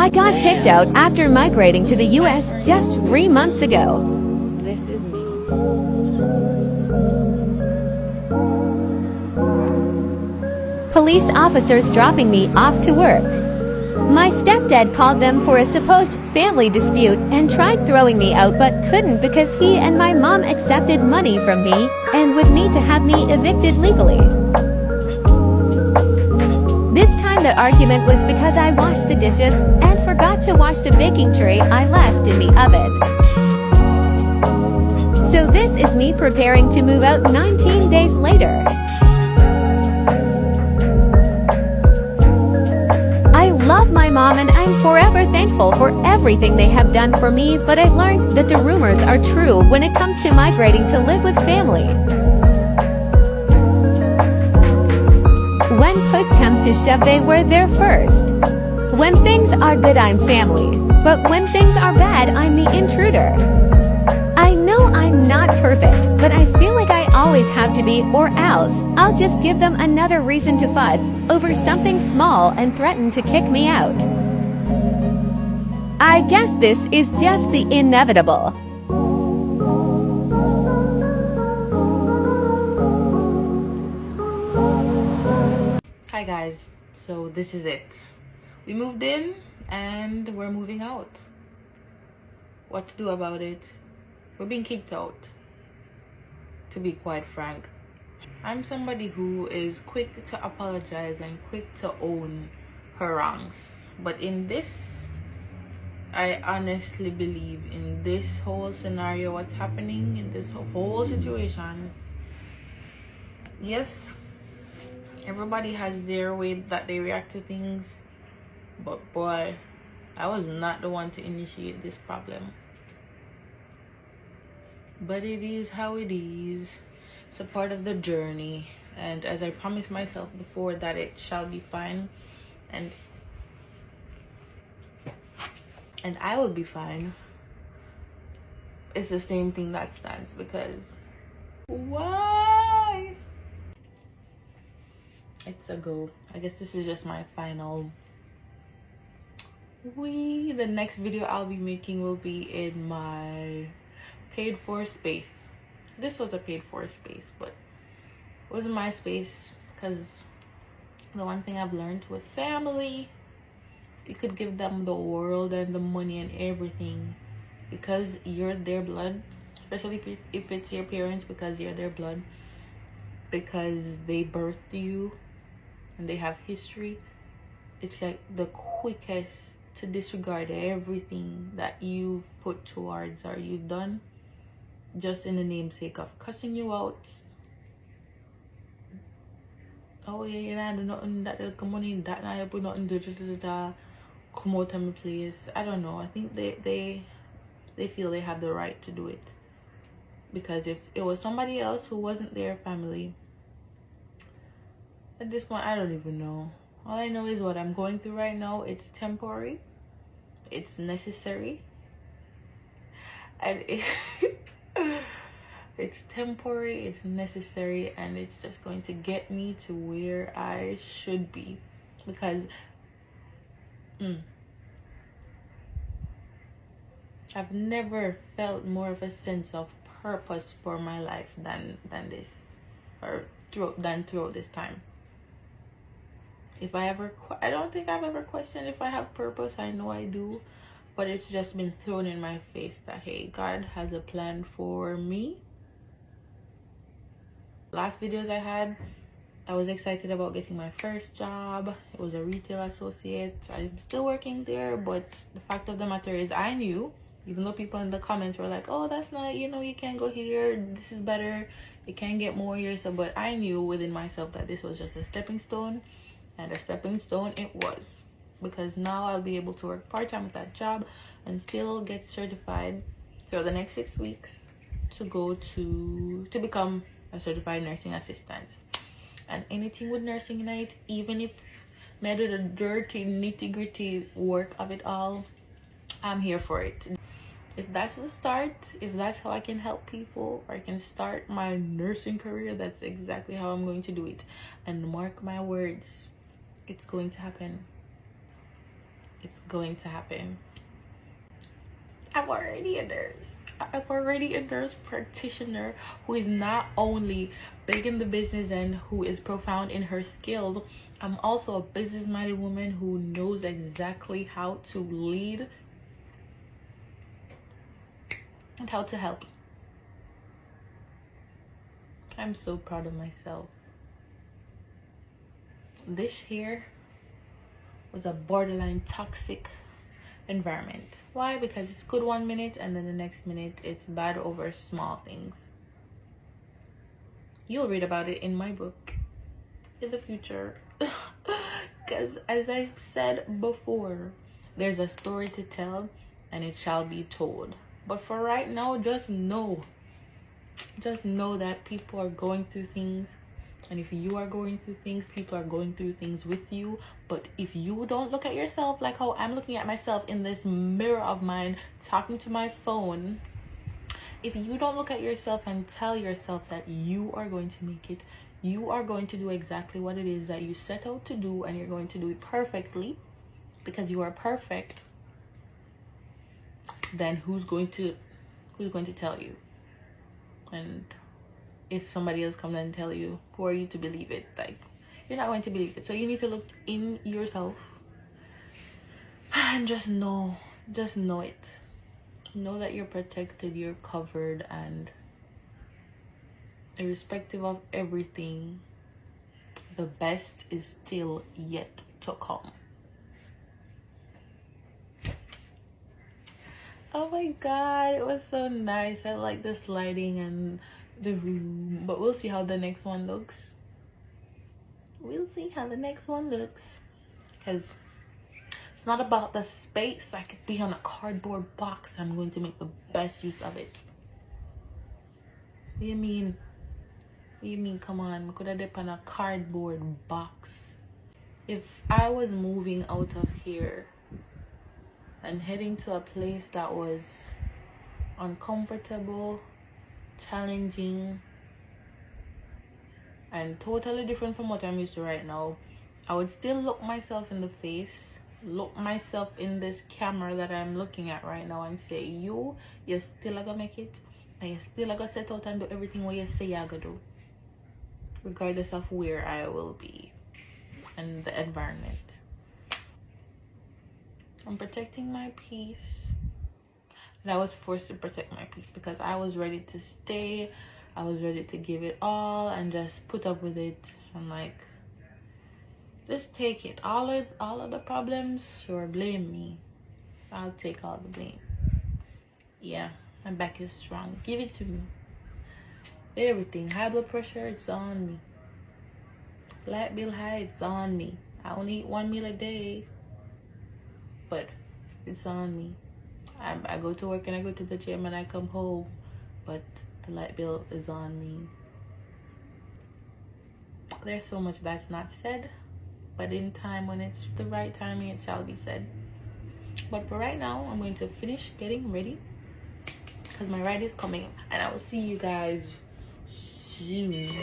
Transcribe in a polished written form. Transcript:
I got kicked out after migrating to the US just 3 months ago. This is me. Police officers dropping me off to work. My stepdad called them for a supposed family dispute and tried throwing me out but couldn't because he and my mom accepted money from me and would need to have me evicted legally. This time the argument was because I washed the dishes and forgot to wash the baking tray I left in the oven. So this is me preparing to move out 19 days later. I love my mom and I'm forever thankful for everything they have done for me, but I've learned that the rumors are true when it comes to migrating to live with family. When push comes to shove, they were there first. When things are good, I'm family, but when things are bad, I'm the intruder. I know I'm not perfect, but I feel like I always have to be, or else I'll just give them another reason to fuss over something small and threaten to kick me out. I guess this is just the inevitable. Hi guys, so this is it. We moved in and we're moving out. What to do about it? We're being kicked out, to be quite frank. I'm somebody who is quick to apologize and quick to own her wrongs. But in this, I honestly believe in this whole scenario, what's happening in this whole situation. Yes, everybody has their way that they react to things. But boy, I was not the one to initiate this problem. But it is how it is. It's a part of the journey, and as I promised myself before, that it shall be fine, and I will be fine. It's the same thing that stands, because why? It's a go. I guess this is just my final. The next video I'll be making will be in my paid for space. This was a paid for space, but it wasn't my space, because the one thing I've learned with family, you could give them the world and the money and everything because you're their blood, especially if it's your parents, because you're their blood, because they birthed you and they have history. It's like the quickest to disregard everything that you've put towards or you've done, just in the namesake of cussing you out. Oh yeah, you know, do nothing that will come on in that now, you put nothing come out of my place. I don't know. I think they feel they have the right to do it, because if it was somebody else who wasn't their family, at this point I don't even know. All I know is what I'm going through right now. It's temporary, it's necessary, and it's temporary, it's necessary, and it's just going to get me to where I should be, because I've never felt more of a sense of purpose for my life than this, or throughout this time. If I don't think I've ever questioned if I have purpose. I know I do, but it's just been thrown in my face that, hey, God has a plan for me. Last videos I had, I was excited about getting my first job. It was a retail associate. I'm still working there, but the fact of the matter is, I knew, even though people in the comments were like, oh, that's not, you know, you can't go here, this is better, you can get more here. So, but I knew within myself that this was just a stepping stone, and a stepping stone it was, because now I'll be able to work part-time at that job and still get certified for the next 6 weeks to go to become a certified nursing assistant. And anything with nursing in it, even if I do the dirty nitty-gritty work of it all, I'm here for it. If that's the start, if that's how I can help people, or I can start my nursing career, that's exactly how I'm going to do it. And mark my words, it's going to happen. it's going to happen. I'm already a nurse. I'm already a nurse practitioner who is not only big in the business and who is profound in her skills. I'm also a business-minded woman who knows exactly how to lead and how to help. I'm so proud of myself. This here was a borderline toxic environment. Why? Because it's good 1 minute and then the next minute it's bad over small things. You'll read about it in my book in the future. Because as I've said before, there's a story to tell and it shall be told. But for right now, just know that people are going through things. And if you are going through things, people are going through things with you. But if you don't look at yourself like how I'm looking at myself in this mirror of mine, talking to my phone, if you don't look at yourself and tell yourself that you are going to make it, you are going to do exactly what it is that you set out to do, and you're going to do it perfectly because you are perfect, then who's going to tell you? And if somebody else comes and tell you, who are you to believe it? Like, you're not going to believe it. So you need to look in yourself and just know it. Know that you're protected, you're covered, and irrespective of everything, the best is still yet to come. Oh my god, it was so nice. I like this lighting and the room, but we'll see how the next one looks. Because it's not about the space. I could be on a cardboard box. I'm going to make the best use of it. What do you mean? Come on, I could have dip on a cardboard box. If I was moving out of here and heading to a place that was uncomfortable, challenging, and totally different from what I'm used to right now, I would still look myself in the face, look myself in this camera that I'm looking at right now, and say, you still are gonna make it, and you still are gonna set out and do everything what you say you're gonna do, regardless of where I will be and the environment. I'm protecting my peace. And I was forced to protect my peace because I was ready to stay. I was ready to give it all and just put up with it. I'm like, just take it. All of the problems, sure, blame me. I'll take all the blame. Yeah, my back is strong. Give it to me. Everything. High blood pressure, it's on me. Light bill high, it's on me. I only eat 1 meal a day, but it's on me. I go to work and I go to the gym and I come home, but the light bill is on me. There's so much that's not said, but in time, when it's the right timing, it shall be said. But for right now, I'm going to finish getting ready because my ride is coming, and I will see you guys soon.